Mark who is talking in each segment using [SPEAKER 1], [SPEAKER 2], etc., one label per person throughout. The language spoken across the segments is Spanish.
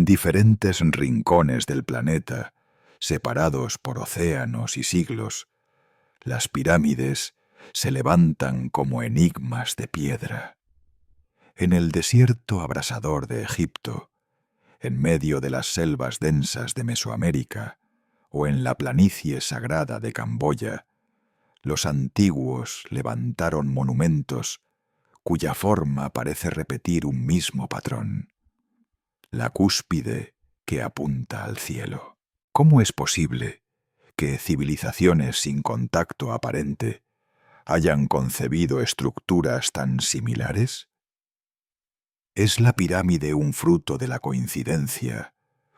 [SPEAKER 1] En diferentes rincones del planeta, separados por océanos y siglos, las pirámides se levantan como enigmas de piedra. En el desierto abrasador de Egipto, en medio de las selvas densas de Mesoamérica o en la planicie sagrada de Camboya, los antiguos levantaron monumentos cuya forma parece repetir un mismo patrón: la cúspide que apunta al cielo. ¿Cómo es posible que civilizaciones sin contacto aparente hayan concebido estructuras tan similares? ¿Es la pirámide un fruto de la coincidencia,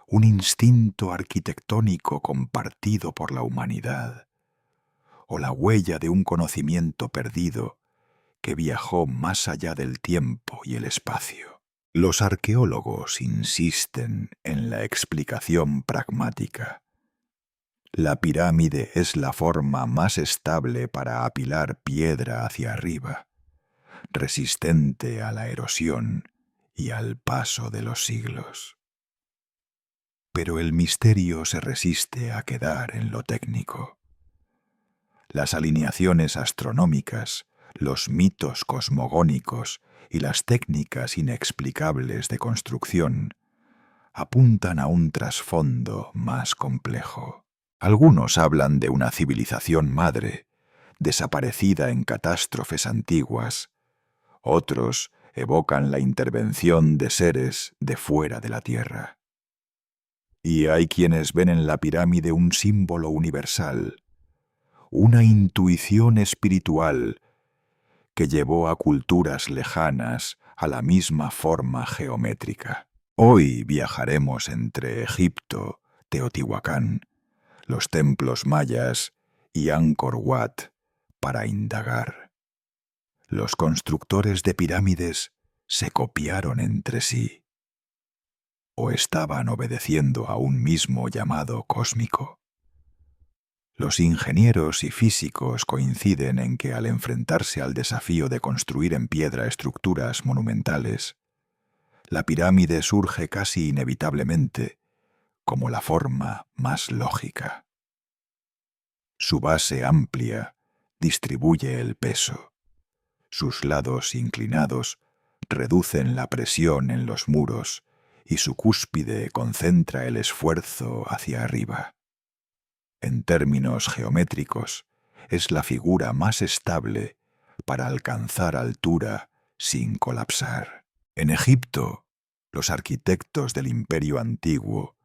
[SPEAKER 1] un instinto arquitectónico compartido por la humanidad, o la huella de un conocimiento perdido que viajó más allá del tiempo y el espacio? Los arqueólogos insisten en la explicación pragmática. La pirámide es la forma más estable para apilar piedra hacia arriba, resistente a la erosión y al paso de los siglos. Pero el misterio se resiste a quedar en lo técnico. Las alineaciones astronómicas, los mitos cosmogónicos y las técnicas inexplicables de construcción apuntan a un trasfondo más complejo. Algunos hablan de una civilización madre, desaparecida en catástrofes antiguas. Otros evocan la intervención de seres de fuera de la Tierra. Y hay quienes ven en la pirámide un símbolo universal, una intuición espiritual que llevó a culturas lejanas a la misma forma geométrica. Hoy viajaremos entre Egipto, Teotihuacán, los templos mayas y Angkor Wat para indagar. Los constructores de pirámides se copiaron entre sí, o estaban obedeciendo a un mismo llamado cósmico. Los ingenieros y físicos coinciden en que al enfrentarse al desafío de construir en piedra estructuras monumentales, la pirámide surge casi inevitablemente como la forma más lógica. Su base amplia distribuye el peso. Sus lados inclinados reducen la presión en los muros y su cúspide concentra el esfuerzo hacia arriba. En términos geométricos, es la figura más estable para alcanzar altura sin colapsar. En Egipto, los arquitectos del Imperio Antiguo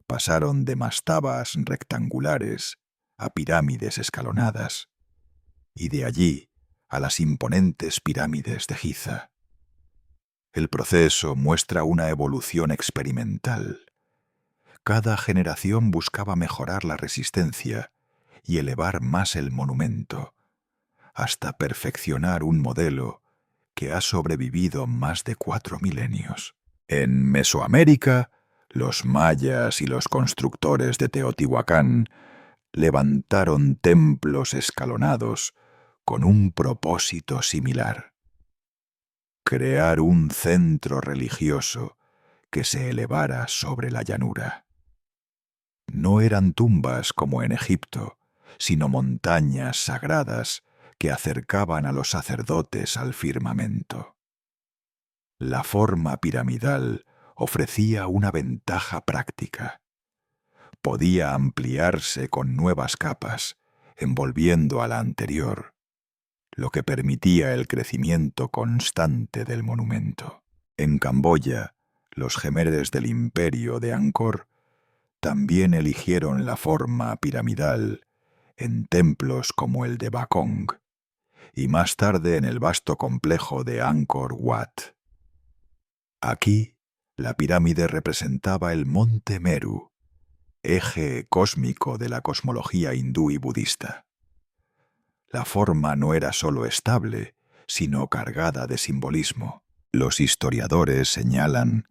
[SPEAKER 1] pasaron de mastabas rectangulares a pirámides escalonadas, y de allí a las imponentes pirámides de Giza. El proceso muestra una evolución experimental. Cada generación buscaba mejorar la resistencia y elevar más el monumento, hasta perfeccionar un modelo que ha sobrevivido más de 4 milenios. En Mesoamérica, los mayas y los constructores de Teotihuacán levantaron templos escalonados con un propósito similar: crear un centro religioso que se elevara sobre la llanura. No eran tumbas como en Egipto, sino montañas sagradas que acercaban a los sacerdotes al firmamento. La forma piramidal ofrecía una ventaja práctica. Podía ampliarse con nuevas capas, envolviendo a la anterior, lo que permitía el crecimiento constante del monumento. En Camboya, los gemeres del imperio de Angkor también eligieron la forma piramidal en templos como el de Bakong y más tarde en el vasto complejo de Angkor Wat. Aquí, la pirámide representaba el monte Meru, eje cósmico de la cosmología hindú y budista. La forma no era solo estable, sino cargada de simbolismo. Los historiadores señalan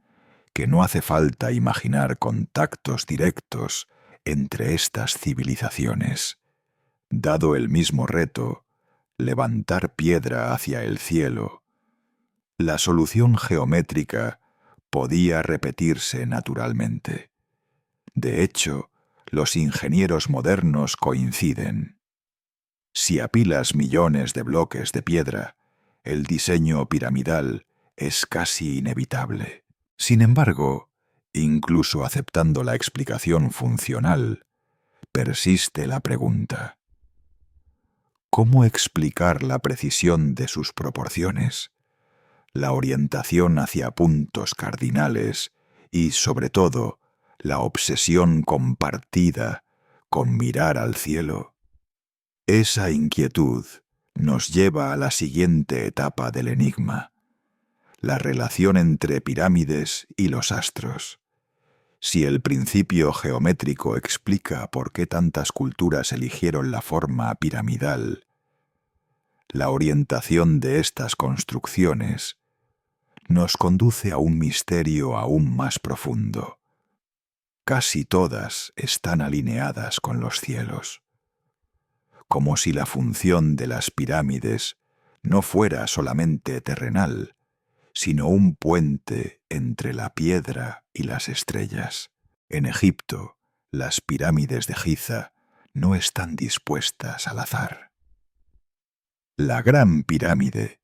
[SPEAKER 1] que no hace falta imaginar contactos directos entre estas civilizaciones. Dado el mismo reto, levantar piedra hacia el cielo, la solución geométrica podía repetirse naturalmente. De hecho, los ingenieros modernos coinciden. Si apilas millones de bloques de piedra, el diseño piramidal es casi inevitable. Sin embargo, incluso aceptando la explicación funcional, persiste la pregunta: ¿cómo explicar la precisión de sus proporciones, la orientación hacia puntos cardinales y, sobre todo, la obsesión compartida con mirar al cielo? Esa inquietud nos lleva a la siguiente etapa del enigma: la relación entre pirámides y los astros. Si el principio geométrico explica por qué tantas culturas eligieron la forma piramidal, la orientación de estas construcciones nos conduce a un misterio aún más profundo. Casi todas están alineadas con los cielos, como si la función de las pirámides no fuera solamente terrenal, sino un puente entre la piedra y las estrellas. En Egipto, las pirámides de Giza no están dispuestas al azar. La Gran Pirámide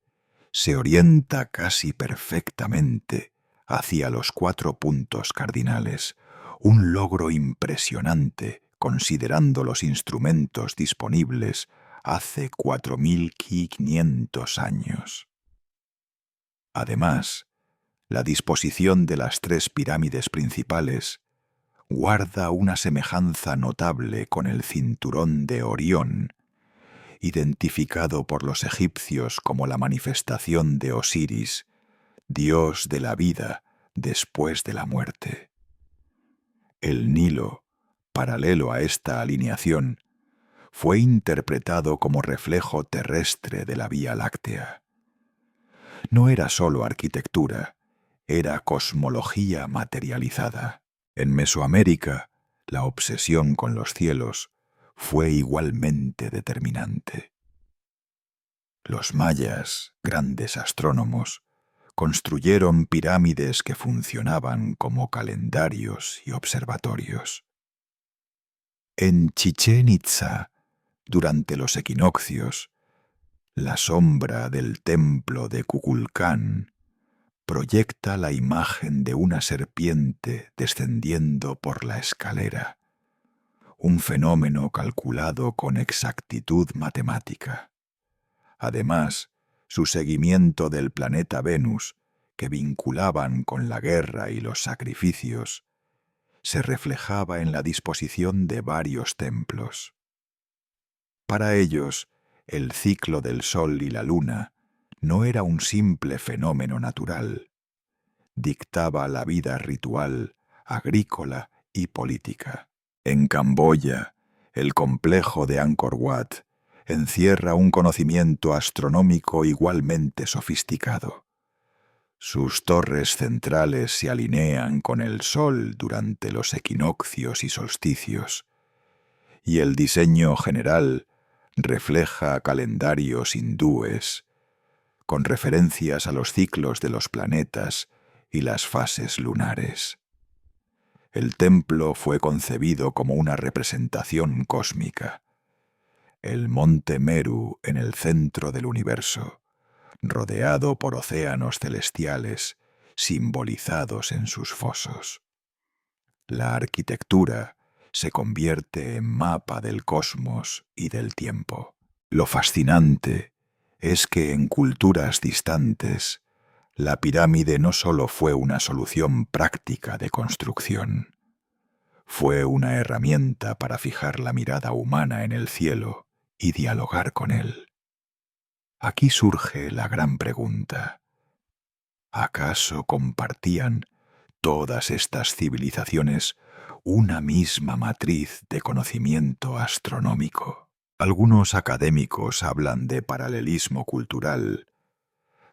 [SPEAKER 1] se orienta casi perfectamente hacia los 4 puntos cardinales, un logro impresionante considerando los instrumentos disponibles hace 4.500 años. Además, la disposición de las 3 pirámides principales guarda una semejanza notable con el cinturón de Orión, identificado por los egipcios como la manifestación de Osiris, dios de la vida después de la muerte. El Nilo, paralelo a esta alineación, fue interpretado como reflejo terrestre de la Vía Láctea. No era solo arquitectura, era cosmología materializada. En Mesoamérica, la obsesión con los cielos fue igualmente determinante. Los mayas, grandes astrónomos, construyeron pirámides que funcionaban como calendarios y observatorios. En Chichén Itzá, durante los equinoccios, la sombra del templo de Kukulcán proyecta la imagen de una serpiente descendiendo por la escalera, un fenómeno calculado con exactitud matemática. Además, su seguimiento del planeta Venus, que vinculaban con la guerra y los sacrificios, se reflejaba en la disposición de varios templos. Para ellos, el ciclo del Sol y la Luna no era un simple fenómeno natural, dictaba la vida ritual, agrícola y política. En Camboya, el complejo de Angkor Wat encierra un conocimiento astronómico igualmente sofisticado. Sus torres centrales se alinean con el Sol durante los equinoccios y solsticios, y el diseño general refleja calendarios hindúes, con referencias a los ciclos de los planetas y las fases lunares. El templo fue concebido como una representación cósmica. El monte Meru en el centro del universo, rodeado por océanos celestiales simbolizados en sus fosos. La arquitectura se convierte en mapa del cosmos y del tiempo. Lo fascinante es que en culturas distantes, la pirámide no solo fue una solución práctica de construcción, fue una herramienta para fijar la mirada humana en el cielo y dialogar con él. Aquí surge la gran pregunta: ¿acaso compartían todas estas civilizaciones una misma matriz de conocimiento astronómico? Algunos académicos hablan de paralelismo cultural.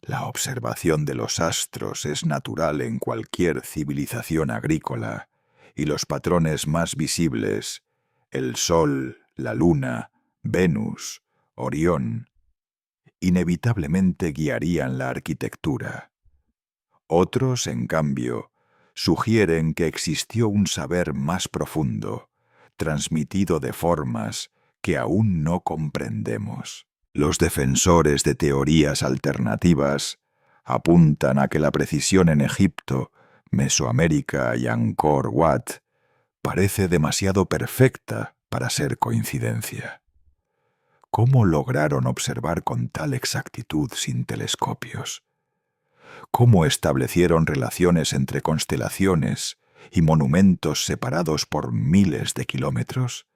[SPEAKER 1] La observación de los astros es natural en cualquier civilización agrícola, y los patrones más visibles, el Sol, la Luna, Venus, Orión, inevitablemente guiarían la arquitectura. Otros, en cambio, sugieren que existió un saber más profundo, transmitido de formas que aún no comprendemos. Los defensores de teorías alternativas apuntan a que la precisión en Egipto, Mesoamérica y Angkor Wat parece demasiado perfecta para ser coincidencia. ¿Cómo lograron observar con tal exactitud sin telescopios? ¿Cómo establecieron relaciones entre constelaciones y monumentos separados por miles de kilómetros?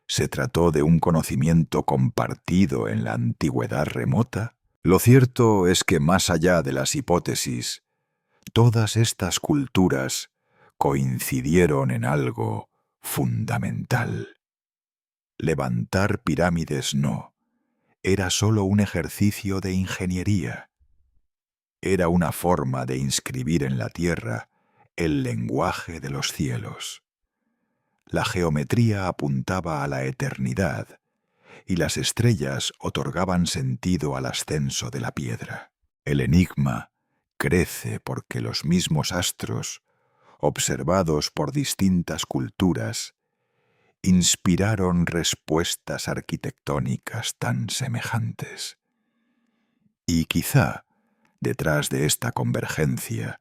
[SPEAKER 1] ¿Se trató de un conocimiento compartido en la antigüedad remota? Lo cierto es que más allá de las hipótesis, todas estas culturas coincidieron en algo fundamental. Levantar pirámides no, era solo un ejercicio de ingeniería. Era una forma de inscribir en la tierra el lenguaje de los cielos. La geometría apuntaba a la eternidad y las estrellas otorgaban sentido al ascenso de la piedra. El enigma crece porque los mismos astros, observados por distintas culturas, inspiraron respuestas arquitectónicas tan semejantes. Y quizá, detrás de esta convergencia,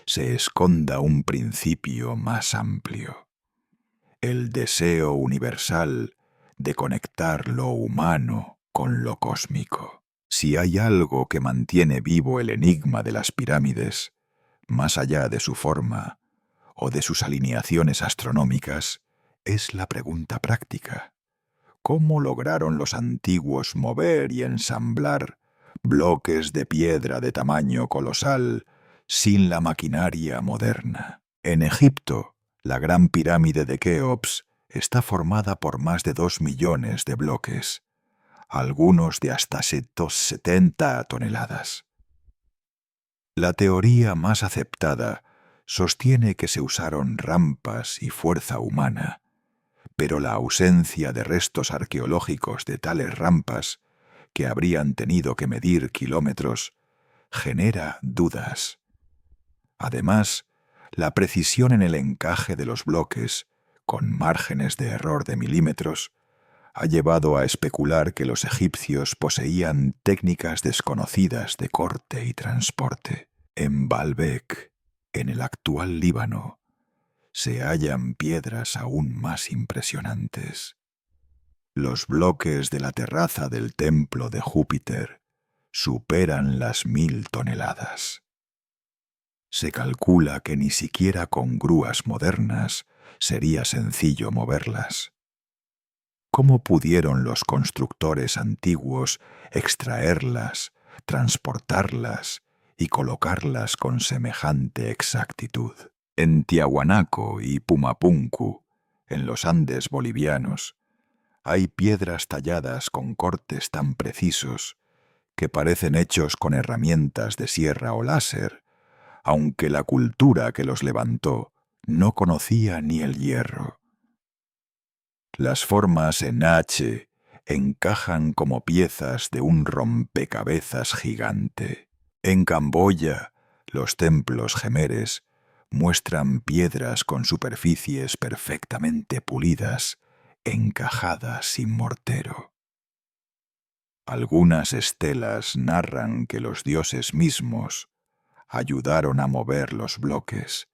[SPEAKER 1] se esconda un principio más amplio: el deseo universal de conectar lo humano con lo cósmico. Si hay algo que mantiene vivo el enigma de las pirámides, más allá de su forma o de sus alineaciones astronómicas, es la pregunta práctica: ¿cómo lograron los antiguos mover y ensamblar bloques de piedra de tamaño colosal sin la maquinaria moderna? En Egipto, la Gran Pirámide de Keops está formada por más de 2 millones de bloques, algunos de hasta 170 toneladas. La teoría más aceptada sostiene que se usaron rampas y fuerza humana, pero la ausencia de restos arqueológicos de tales rampas, que habrían tenido que medir kilómetros, genera dudas. Además, la precisión en el encaje de los bloques, con márgenes de error de milímetros, ha llevado a especular que los egipcios poseían técnicas desconocidas de corte y transporte. En Baalbek, en el actual Líbano, se hallan piedras aún más impresionantes. Los bloques de la terraza del templo de Júpiter superan las 1000 toneladas. Se calcula que ni siquiera con grúas modernas sería sencillo moverlas. ¿Cómo pudieron los constructores antiguos extraerlas, transportarlas y colocarlas con semejante exactitud? En Tiahuanaco y Pumapunku, en los Andes bolivianos, hay piedras talladas con cortes tan precisos que parecen hechos con herramientas de sierra o láser, aunque la cultura que los levantó no conocía ni el hierro. Las formas en H encajan como piezas de un rompecabezas gigante. En Camboya, los templos gemeres muestran piedras con superficies perfectamente pulidas, encajadas sin mortero. Algunas estelas narran que los dioses mismos ayudaron a mover los bloques,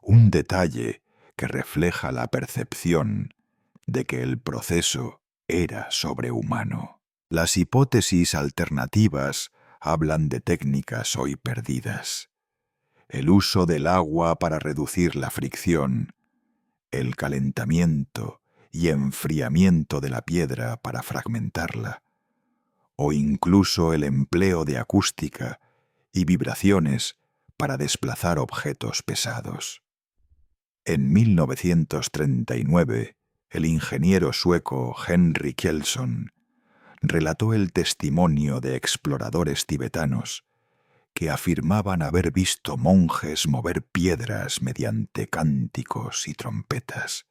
[SPEAKER 1] un detalle que refleja la percepción de que el proceso era sobrehumano. Las hipótesis alternativas hablan de técnicas hoy perdidas: el uso del agua para reducir la fricción, el calentamiento y enfriamiento de la piedra para fragmentarla, o incluso el empleo de acústica y vibraciones para desplazar objetos pesados. En 1939, el ingeniero sueco Henry Kjellson relató el testimonio de exploradores tibetanos que afirmaban haber visto monjes mover piedras mediante cánticos y trompetas,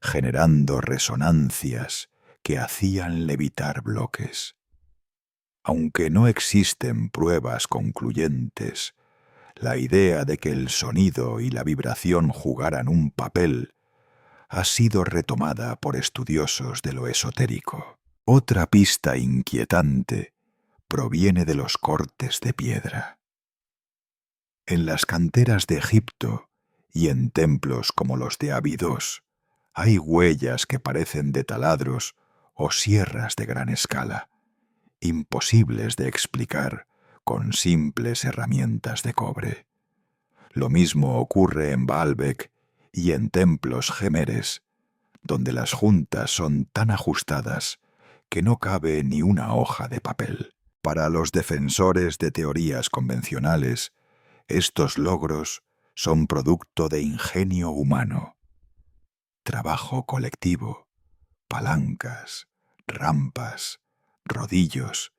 [SPEAKER 1] generando resonancias que hacían levitar bloques. Aunque no existen pruebas concluyentes, La idea de que el sonido y la vibración jugaran un papel ha sido retomada por estudiosos de lo esotérico. Otra pista inquietante proviene de los cortes de piedra. En las canteras de Egipto y en templos como los de Abidos hay huellas que parecen de taladros o sierras de gran escala, imposibles de explicar con simples herramientas de cobre. Lo mismo ocurre en Baalbek y en templos gemeres, donde las juntas son tan ajustadas que no cabe ni una hoja de papel. Para los defensores de teorías convencionales, estos logros son producto de ingenio humano, trabajo colectivo, palancas, rampas, rodillos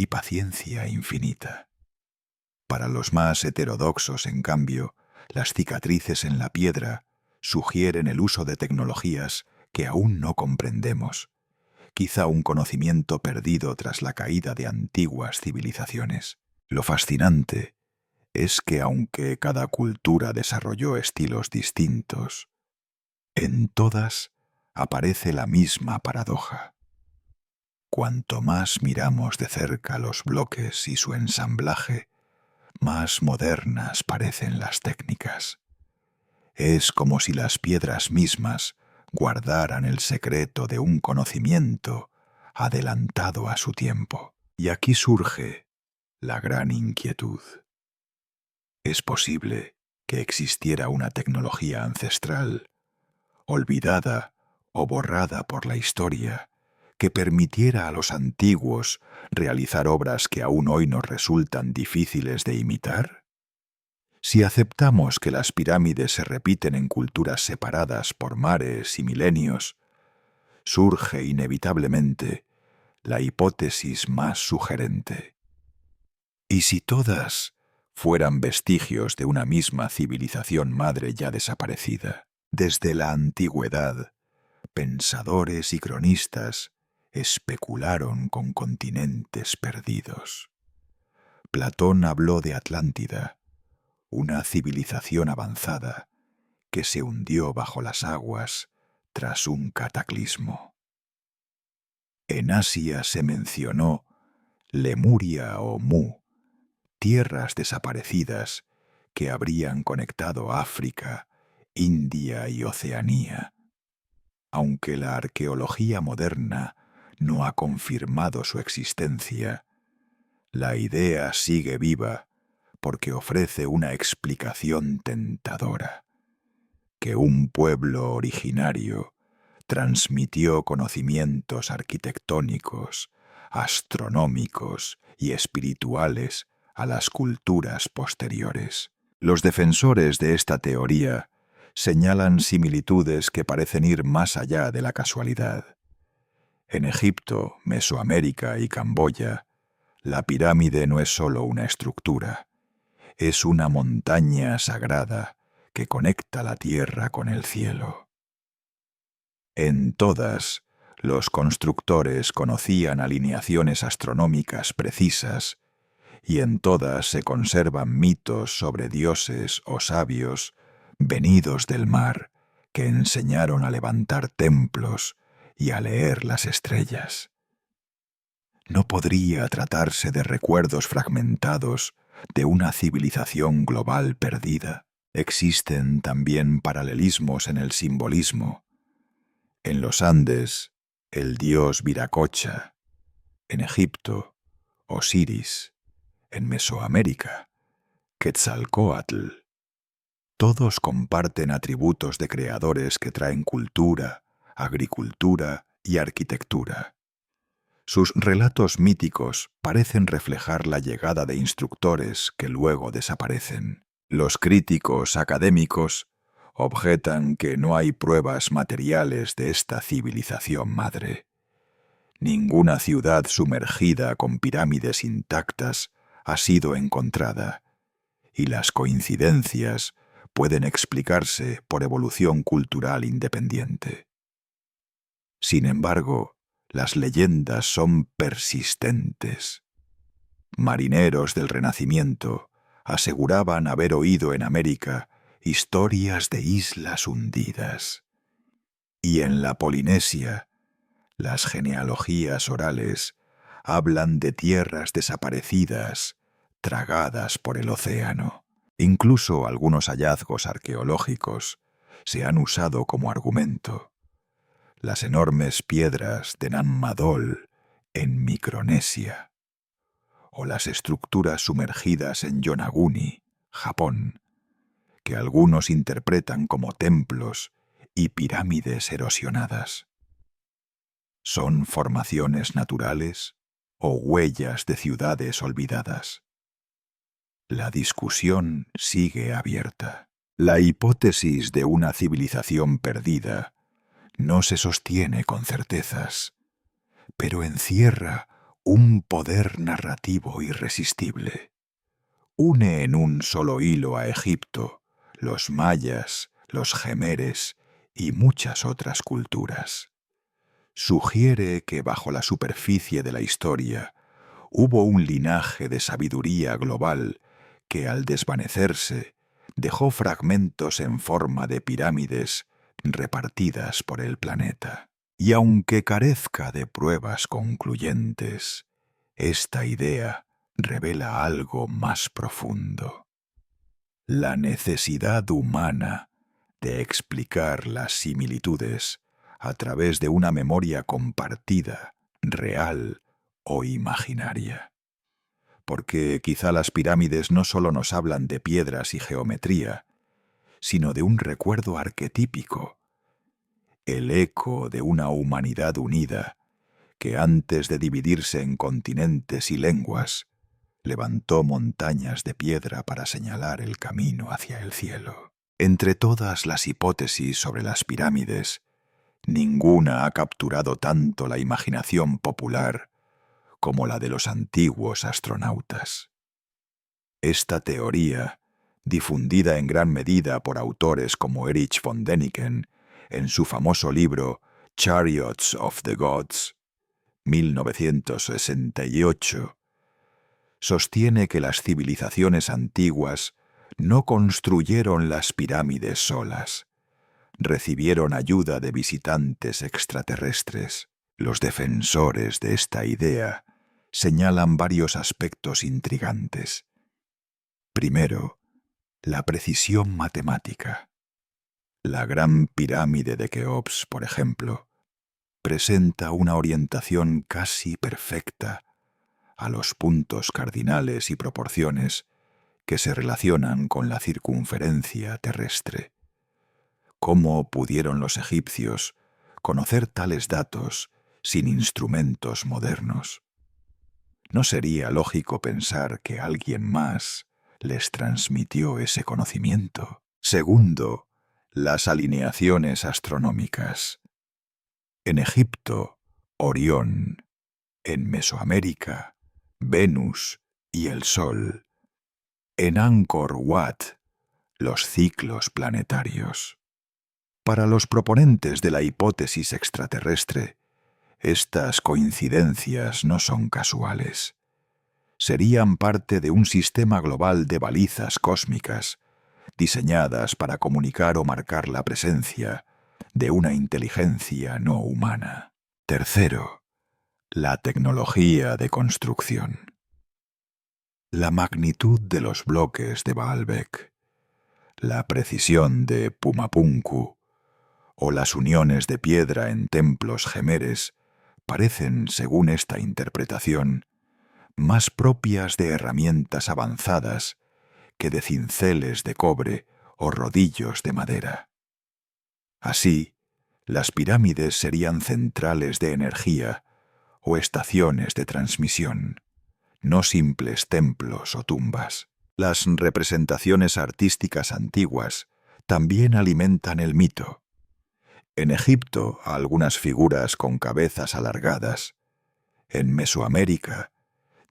[SPEAKER 1] y paciencia infinita. Para los más heterodoxos, en cambio, las cicatrices en la piedra sugieren el uso de tecnologías que aún no comprendemos, quizá un conocimiento perdido tras la caída de antiguas civilizaciones. Lo fascinante es que aunque cada cultura desarrolló estilos distintos, en todas aparece la misma paradoja. Cuanto más miramos de cerca los bloques y su ensamblaje, más modernas parecen las técnicas. Es como si las piedras mismas guardaran el secreto de un conocimiento adelantado a su tiempo. Y aquí surge la gran inquietud. ¿Es posible que existiera una tecnología ancestral, olvidada o borrada por la historia, que permitiera a los antiguos realizar obras que aún hoy nos resultan difíciles de imitar? Si aceptamos que las pirámides se repiten en culturas separadas por mares y milenios, surge inevitablemente la hipótesis más sugerente. ¿Y si todas fueran vestigios de una misma civilización madre ya desaparecida? Desde la antigüedad, pensadores y cronistas especularon con continentes perdidos. Platón habló de Atlántida, una civilización avanzada que se hundió bajo las aguas tras un cataclismo. En Asia se mencionó Lemuria o Mu, tierras desaparecidas que habrían conectado África, India y Oceanía. Aunque la arqueología moderna no ha confirmado su existencia, la idea sigue viva porque ofrece una explicación tentadora: que un pueblo originario transmitió conocimientos arquitectónicos, astronómicos y espirituales a las culturas posteriores. Los defensores de esta teoría señalan similitudes que parecen ir más allá de la casualidad. En Egipto, Mesoamérica y Camboya, la pirámide no es solo una estructura, es una montaña sagrada que conecta la tierra con el cielo. En todas, los constructores conocían alineaciones astronómicas precisas, y en todas se conservan mitos sobre dioses o sabios venidos del mar que enseñaron a levantar templos y a leer las estrellas. ¿No podría tratarse de recuerdos fragmentados de una civilización global perdida? Existen también paralelismos en el simbolismo. En los Andes, el dios Viracocha; en Egipto, Osiris; en Mesoamérica, Quetzalcóatl. Todos comparten atributos de creadores que traen cultura, agricultura y arquitectura. Sus relatos míticos parecen reflejar la llegada de instructores que luego desaparecen. Los críticos académicos objetan que no hay pruebas materiales de esta civilización madre. Ninguna ciudad sumergida con pirámides intactas ha sido encontrada, y las coincidencias pueden explicarse por evolución cultural independiente. Sin embargo, las leyendas son persistentes. Marineros del Renacimiento aseguraban haber oído en América historias de islas hundidas. Y en la Polinesia, las genealogías orales hablan de tierras desaparecidas, tragadas por el océano. Incluso algunos hallazgos arqueológicos se han usado como argumento. Las enormes piedras de Nanmadol en Micronesia, o las estructuras sumergidas en Yonaguni, Japón, que algunos interpretan como templos y pirámides erosionadas. ¿Son formaciones naturales o huellas de ciudades olvidadas? La discusión sigue abierta. La hipótesis de una civilización perdida no se sostiene con certezas, pero encierra un poder narrativo irresistible. Une en un solo hilo a Egipto, los mayas, los jemeres y muchas otras culturas. Sugiere que bajo la superficie de la historia hubo un linaje de sabiduría global que al desvanecerse dejó fragmentos en forma de pirámides repartidas por el planeta. Y aunque carezca de pruebas concluyentes, esta idea revela algo más profundo: la necesidad humana de explicar las similitudes a través de una memoria compartida, real o imaginaria. Porque quizá las pirámides no solo nos hablan de piedras y geometría, sino de un recuerdo arquetípico, el eco de una humanidad unida que antes de dividirse en continentes y lenguas, levantó montañas de piedra para señalar el camino hacia el cielo. Entre todas las hipótesis sobre las pirámides, ninguna ha capturado tanto la imaginación popular como la de los antiguos astronautas. Esta teoría, difundida en gran medida por autores como Erich von Däniken en su famoso libro Chariots of the Gods, 1968, sostiene que las civilizaciones antiguas no construyeron las pirámides solas, recibieron ayuda de visitantes extraterrestres. Los defensores de esta idea señalan varios aspectos intrigantes. Primero, la precisión matemática. La Gran Pirámide de Keops, por ejemplo, presenta una orientación casi perfecta a los puntos cardinales y proporciones que se relacionan con la circunferencia terrestre. ¿Cómo pudieron los egipcios conocer tales datos sin instrumentos modernos? ¿No sería lógico pensar que alguien más les transmitió ese conocimiento? Segundo, las alineaciones astronómicas. En Egipto, Orión; en Mesoamérica, Venus y el Sol; en Angkor Wat, los ciclos planetarios. Para los proponentes de la hipótesis extraterrestre, estas coincidencias no son casuales. Serían parte de un sistema global de balizas cósmicas, diseñadas para comunicar o marcar la presencia de una inteligencia no humana. Tercero, la tecnología de construcción. La magnitud de los bloques de Baalbek, la precisión de Pumapunku o las uniones de piedra en templos jemeres parecen, según esta interpretación, más propias de herramientas avanzadas que de cinceles de cobre o rodillos de madera. Así, las pirámides serían centrales de energía o estaciones de transmisión, no simples templos o tumbas. Las representaciones artísticas antiguas también alimentan el mito. En Egipto, algunas figuras con cabezas alargadas. En Mesoamérica,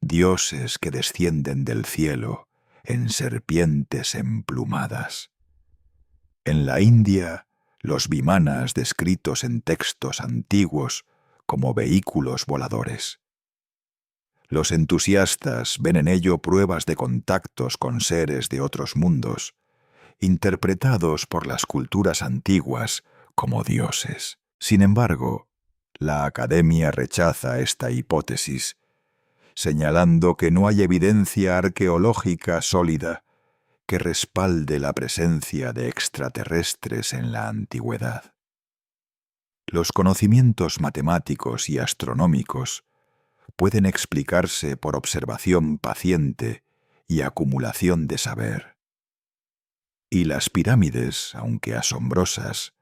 [SPEAKER 1] dioses que descienden del cielo en serpientes emplumadas. En la India, los vimanas descritos en textos antiguos como vehículos voladores. Los entusiastas ven en ello pruebas de contactos con seres de otros mundos, interpretados por las culturas antiguas como dioses. Sin embargo, la Academia rechaza esta hipótesis, señalando que no hay evidencia arqueológica sólida que respalde la presencia de extraterrestres en la antigüedad. Los conocimientos matemáticos y astronómicos pueden explicarse por observación paciente y acumulación de saber. Y las pirámides, aunque asombrosas,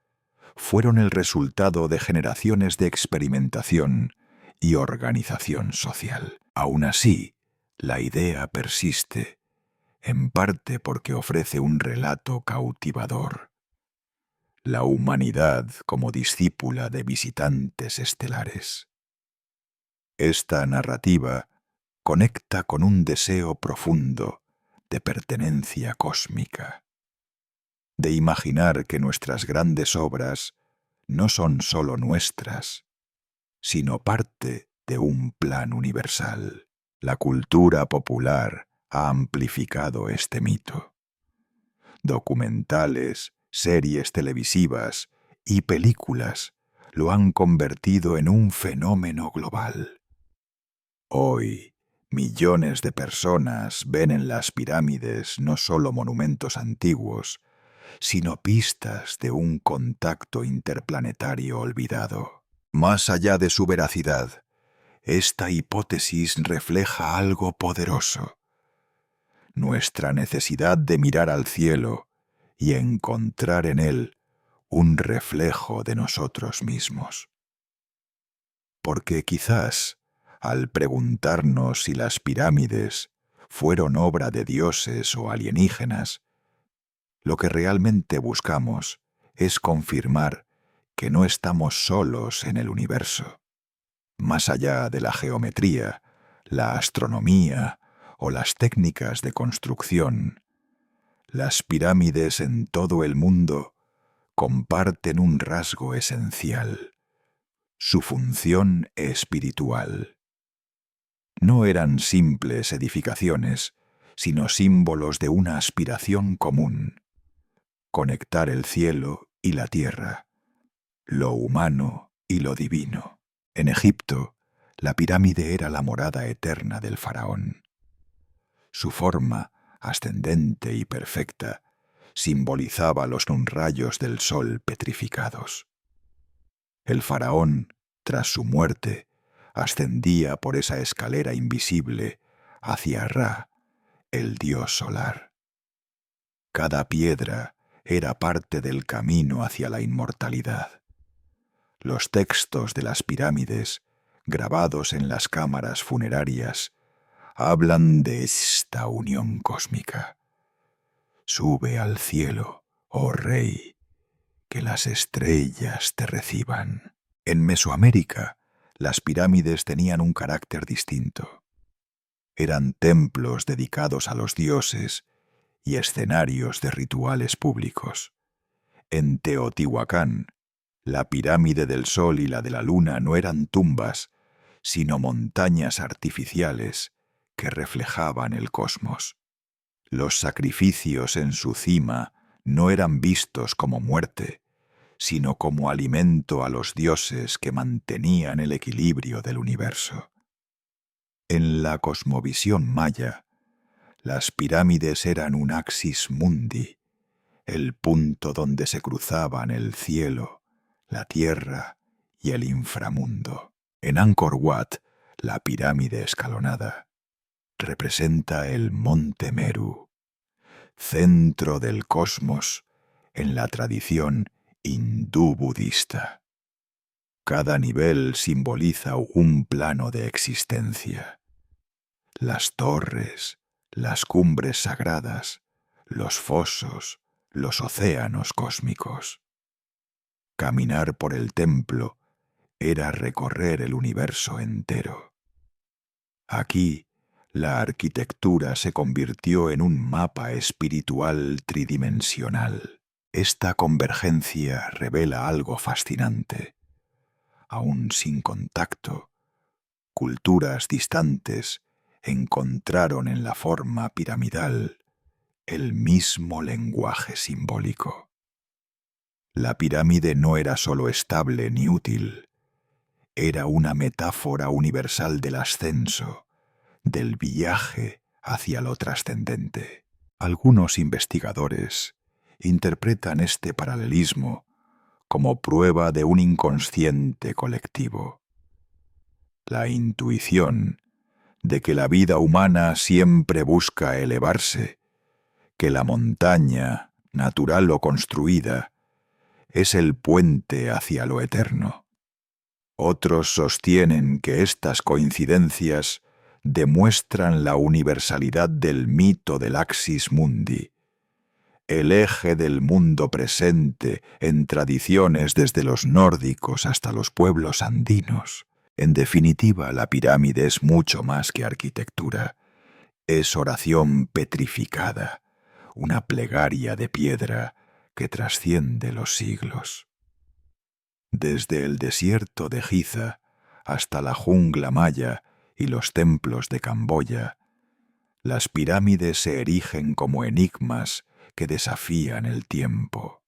[SPEAKER 1] fueron el resultado de generaciones de experimentación y organización social. Aún así, la idea persiste, en parte porque ofrece un relato cautivador. La humanidad como discípula de visitantes estelares. Esta narrativa conecta con un deseo profundo de pertenencia cósmica, de imaginar que nuestras grandes obras no son sólo nuestras, sino parte de un plan universal. La cultura popular ha amplificado este mito. Documentales, series televisivas y películas lo han convertido en un fenómeno global. Hoy, millones de personas ven en las pirámides no solo monumentos antiguos, sino pistas de un contacto interplanetario olvidado. Más allá de su veracidad, esta hipótesis refleja algo poderoso: nuestra necesidad de mirar al cielo y encontrar en él un reflejo de nosotros mismos. Porque quizás, al preguntarnos si las pirámides fueron obra de dioses o alienígenas, lo que realmente buscamos es confirmar que no estamos solos en el universo. Más allá de la geometría, la astronomía o las técnicas de construcción, las pirámides en todo el mundo comparten un rasgo esencial: su función espiritual. No eran simples edificaciones, sino símbolos de una aspiración común: conectar el cielo y la tierra, lo humano y lo divino. En Egipto, la pirámide era la morada eterna del faraón. Su forma, ascendente y perfecta, simbolizaba los rayos del sol petrificados. El faraón, tras su muerte, ascendía por esa escalera invisible hacia Ra, el dios solar. Cada piedra era parte del camino hacia la inmortalidad. Los textos de las pirámides, grabados en las cámaras funerarias, hablan de esta unión cósmica. Sube al cielo, oh rey, que las estrellas te reciban. En Mesoamérica, las pirámides tenían un carácter distinto. Eran templos dedicados a los dioses y escenarios de rituales públicos. En Teotihuacán, la pirámide del Sol y la de la Luna no eran tumbas, sino montañas artificiales que reflejaban el cosmos. Los sacrificios en su cima no eran vistos como muerte, sino como alimento a los dioses que mantenían el equilibrio del universo. En la cosmovisión maya, las pirámides eran un axis mundi, el punto donde se cruzaban el cielo, la tierra y el inframundo. En Angkor Wat, la pirámide escalonada representa el Monte Meru, centro del cosmos en la tradición hindú budista. Cada nivel simboliza un plano de existencia. Las torres, las cumbres sagradas, los fosos, los océanos cósmicos. Caminar por el templo era recorrer el universo entero. Aquí, la arquitectura se convirtió en un mapa espiritual tridimensional. Esta convergencia revela algo fascinante. Aún sin contacto, culturas distantes encontraron en la forma piramidal el mismo lenguaje simbólico. La pirámide no era solo estable ni útil, era una metáfora universal del ascenso, del viaje hacia lo trascendente. Algunos investigadores interpretan este paralelismo como prueba de un inconsciente colectivo. La intuición de que la vida humana siempre busca elevarse, que la montaña, natural o construida, es el puente hacia lo eterno. Otros sostienen que estas coincidencias demuestran la universalidad del mito del Axis Mundi, el eje del mundo presente en tradiciones desde los nórdicos hasta los pueblos andinos. En definitiva, la pirámide es mucho más que arquitectura. Es oración petrificada, una plegaria de piedra que trasciende los siglos. Desde el desierto de Giza hasta la jungla maya y los templos de Camboya, las pirámides se erigen como enigmas que desafían el tiempo.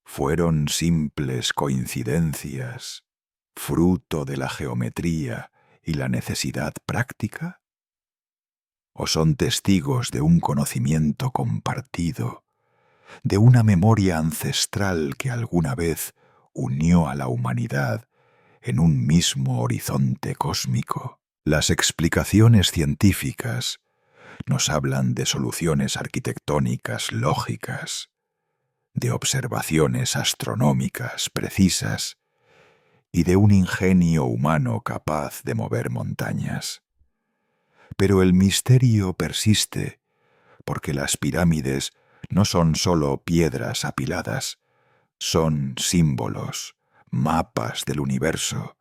[SPEAKER 1] ¿Fueron simples coincidencias, fruto de la geometría y la necesidad práctica? ¿O son testigos de un conocimiento compartido, de una memoria ancestral que alguna vez unió a la humanidad en un mismo horizonte cósmico? Las explicaciones científicas nos hablan de soluciones arquitectónicas lógicas, de observaciones astronómicas precisas y de un ingenio humano capaz de mover montañas. Pero el misterio persiste porque las pirámides no son solo piedras apiladas, son símbolos, mapas del universo,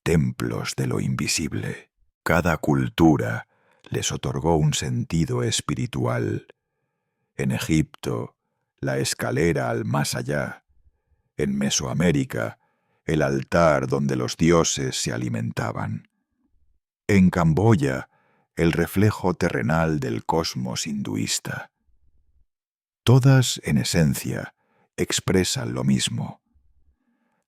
[SPEAKER 1] templos de lo invisible. Cada cultura les otorgó un sentido espiritual. En Egipto, la escalera al más allá. En Mesoamérica, el altar donde los dioses se alimentaban. En Camboya, el reflejo terrenal del cosmos hinduista. Todas, en esencia, expresan lo mismo: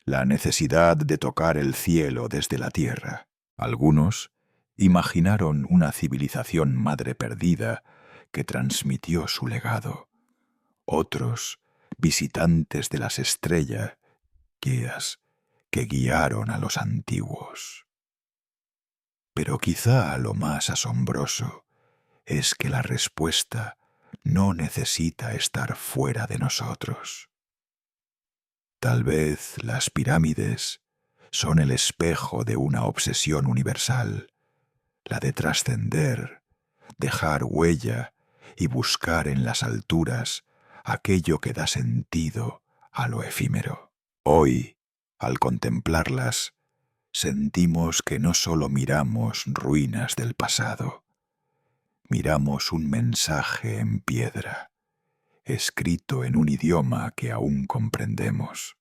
[SPEAKER 1] la necesidad de tocar el cielo desde la tierra. Algunos imaginaron una civilización madre perdida que transmitió su legado. Otros, visitantes de las estrellas, guías que guiaron a los antiguos. Pero quizá lo más asombroso es que la respuesta no necesita estar fuera de nosotros. Tal vez las pirámides son el espejo de una obsesión universal, la de trascender, dejar huella y buscar en las alturas aquello que da sentido a lo efímero. Hoy, al contemplarlas, sentimos que no solo miramos ruinas del pasado, miramos un mensaje en piedra, escrito en un idioma que aún comprendemos.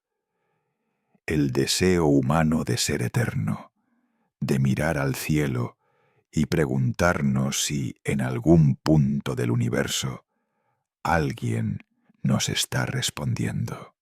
[SPEAKER 1] El deseo humano de ser eterno, de mirar al cielo y preguntarnos si en algún punto del universo alguien nos está respondiendo.